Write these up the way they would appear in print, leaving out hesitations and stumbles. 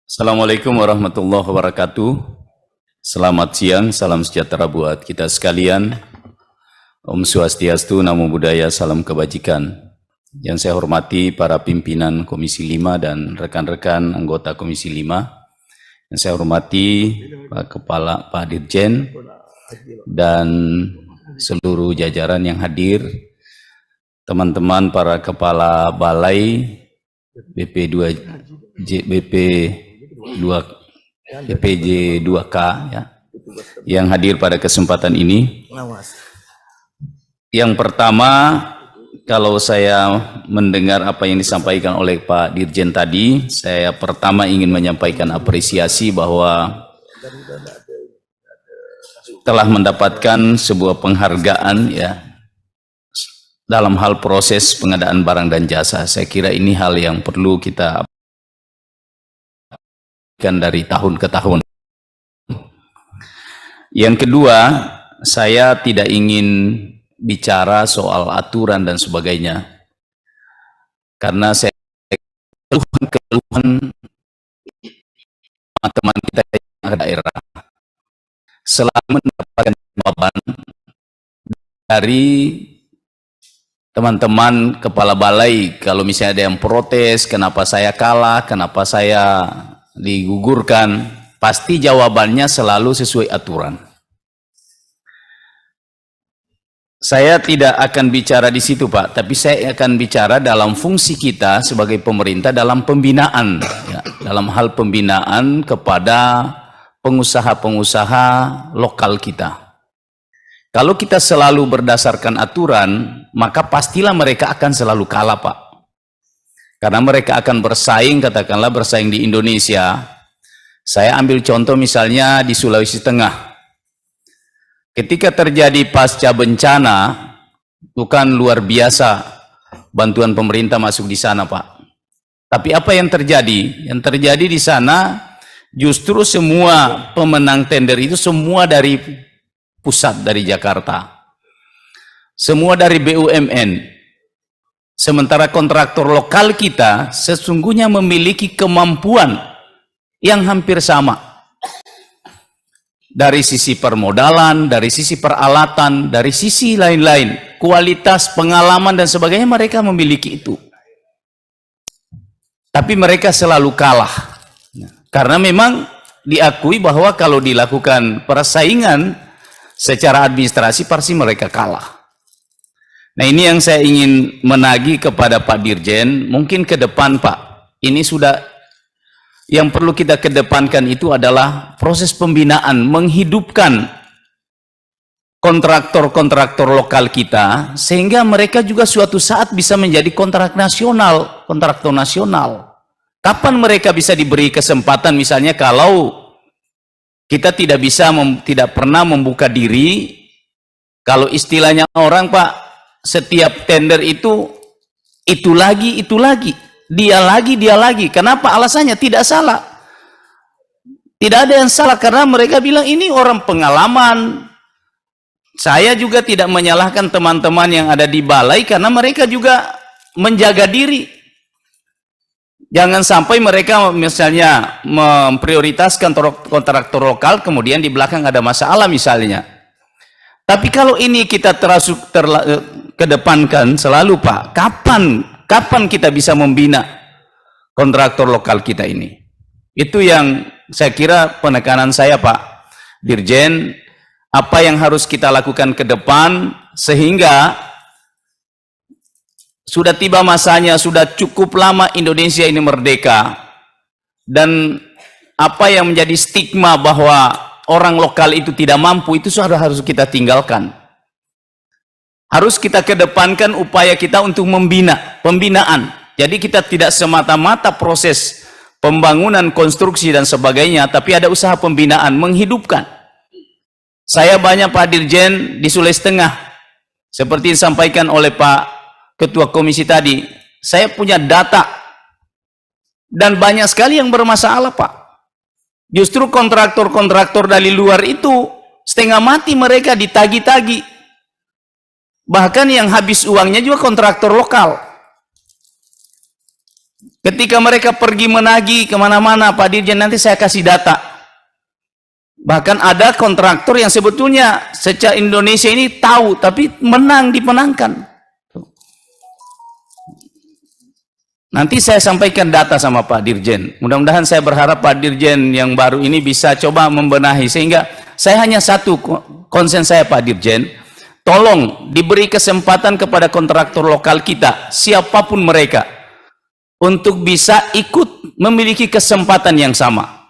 Assalamualaikum warahmatullahi wabarakatuh. Selamat siang, salam sejahtera buat kita sekalian. Om Swastiastu, Namo Buddhaya, salam kebajikan. Yang saya hormati para pimpinan Komisi 5 dan rekan-rekan anggota Komisi 5. Yang saya hormati Pak Kepala, Pak Dirjen, dan seluruh jajaran yang hadir, teman-teman para Kepala Balai, BPJ 2K ya, yang hadir pada kesempatan ini. Yang pertama, kalau saya mendengar apa yang disampaikan oleh Pak Dirjen tadi, saya pertama ingin menyampaikan apresiasi bahwa telah mendapatkan sebuah penghargaan ya dalam hal proses pengadaan barang dan jasa. Saya kira ini hal yang perlu kita dari tahun ke tahun. Yang kedua, saya tidak ingin bicara soal aturan dan sebagainya, karena saya keluhan teman-teman kita yang ada daerah selalu mendapatkan jawaban dari teman-teman kepala balai. Kalau misalnya ada yang protes, kenapa saya kalah, kenapa saya digugurkan, pasti jawabannya selalu sesuai aturan. Saya tidak akan bicara di situ, Pak, tapi saya akan bicara dalam fungsi kita sebagai pemerintah dalam pembinaan, ya, dalam hal pembinaan kepada pengusaha-pengusaha lokal kita. Kalau kita selalu berdasarkan aturan, maka pastilah mereka akan selalu kalah, Pak. Karena mereka akan bersaing, katakanlah bersaing di Indonesia. Saya ambil contoh misalnya di Sulawesi Tengah. Ketika terjadi pasca bencana, itu kan luar biasa bantuan pemerintah masuk di sana, Pak. Tapi apa yang terjadi? Yang terjadi di sana justru semua pemenang tender itu semua dari pusat, dari Jakarta. Semua dari BUMN. Sementara kontraktor lokal kita sesungguhnya memiliki kemampuan yang hampir sama. Dari sisi permodalan, dari sisi peralatan, dari sisi lain-lain, kualitas, pengalaman dan sebagainya mereka memiliki itu. Tapi mereka selalu kalah. Karena memang diakui bahwa kalau dilakukan persaingan secara administrasi pasti mereka kalah. Nah, ini yang saya ingin menagih kepada Pak Dirjen, mungkin ke depan Pak, ini sudah yang perlu kita kedepankan itu adalah proses pembinaan, menghidupkan kontraktor-kontraktor lokal kita, sehingga mereka juga suatu saat bisa menjadi kontraktor nasional. Kapan mereka bisa diberi kesempatan, misalnya kalau kita tidak pernah membuka diri, kalau istilahnya orang Pak, setiap tender itu lagi, dia lagi. Kenapa? Alasannya tidak salah. Tidak ada yang salah karena mereka bilang ini orang pengalaman. Saya juga tidak menyalahkan teman-teman yang ada di balai karena mereka juga menjaga diri. Jangan sampai mereka misalnya memprioritaskan kontraktor lokal kemudian di belakang ada masalah misalnya. Tapi kalau ini kita kedepankan selalu Pak, kapan kita bisa membina kontraktor lokal kita ini? Itu yang saya kira penekanan saya Pak Dirjen, apa yang harus kita lakukan ke depan sehingga sudah tiba masanya, sudah cukup lama Indonesia ini merdeka, dan apa yang menjadi stigma bahwa orang lokal itu tidak mampu, itu sudah harus kita tinggalkan. Harus kita kedepankan upaya kita untuk pembinaan. Jadi kita tidak semata-mata proses pembangunan, konstruksi dan sebagainya, tapi ada usaha pembinaan, menghidupkan. Saya banyak Pak Dirjen di Sulawesi Tengah, seperti disampaikan oleh Pak Ketua Komisi tadi, saya punya data, dan banyak sekali yang bermasalah Pak. Justru kontraktor-kontraktor dari luar itu setengah mati mereka ditagi-tagi. Bahkan yang habis uangnya juga kontraktor lokal. Ketika mereka pergi menagih kemana-mana, Pak Dirjen, nanti saya kasih data. Bahkan ada kontraktor yang sebetulnya secara Indonesia ini tahu, tapi dipenangkan. Nanti saya sampaikan data sama Pak Dirjen. Mudah-mudahan saya berharap Pak Dirjen yang baru ini bisa coba membenahi. Sehingga saya hanya satu konsen saya, Pak Dirjen, tolong diberi kesempatan kepada kontraktor lokal kita, siapapun mereka, untuk bisa ikut memiliki kesempatan yang sama.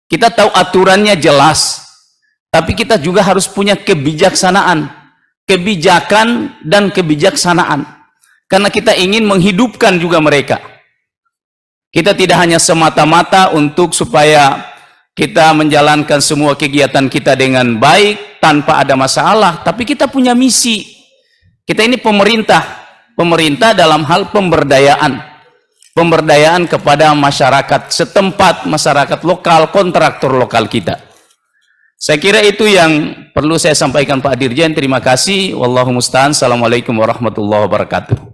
Kita tahu aturannya jelas, tapi kita juga harus punya kebijaksanaan, kebijakan dan kebijaksanaan. Karena kita ingin menghidupkan juga mereka. Kita tidak hanya semata-mata untuk supaya kita menjalankan semua kegiatan kita dengan baik, tanpa ada masalah, tapi kita punya misi. Kita ini pemerintah dalam hal pemberdayaan kepada masyarakat setempat, masyarakat lokal, kontraktor lokal kita. Saya kira itu yang perlu saya sampaikan, Pak Dirjen. Terima kasih. Wallahu musta'an. Assalamualaikum warahmatullahi wabarakatuh.